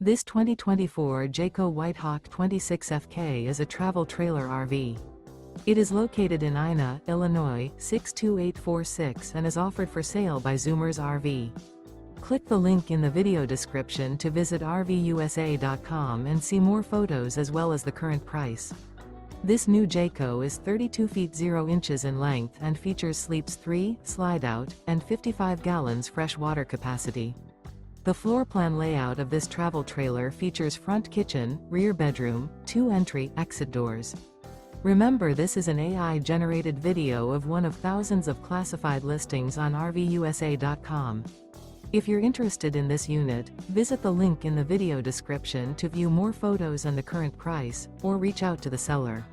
This 2024 Jayco White Hawk 26FK is a travel trailer RV. It is located in Ina, Illinois, 62846 and is offered for sale by Zoomers RV. Click the link in the video description to visit RVUSA.com and see more photos as well as the current price. This new Jayco is 32 feet 0 inches in length and features sleeps 3, slide-out, and 55 gallons fresh water capacity. The floor plan layout of this travel trailer features front kitchen, rear bedroom, 2 entry/exit doors. Remember, this is an AI-generated video of one of thousands of classified listings on RVUSA.com. If you're interested in this unit, visit the link in the video description to view more photos and the current price, or reach out to the seller.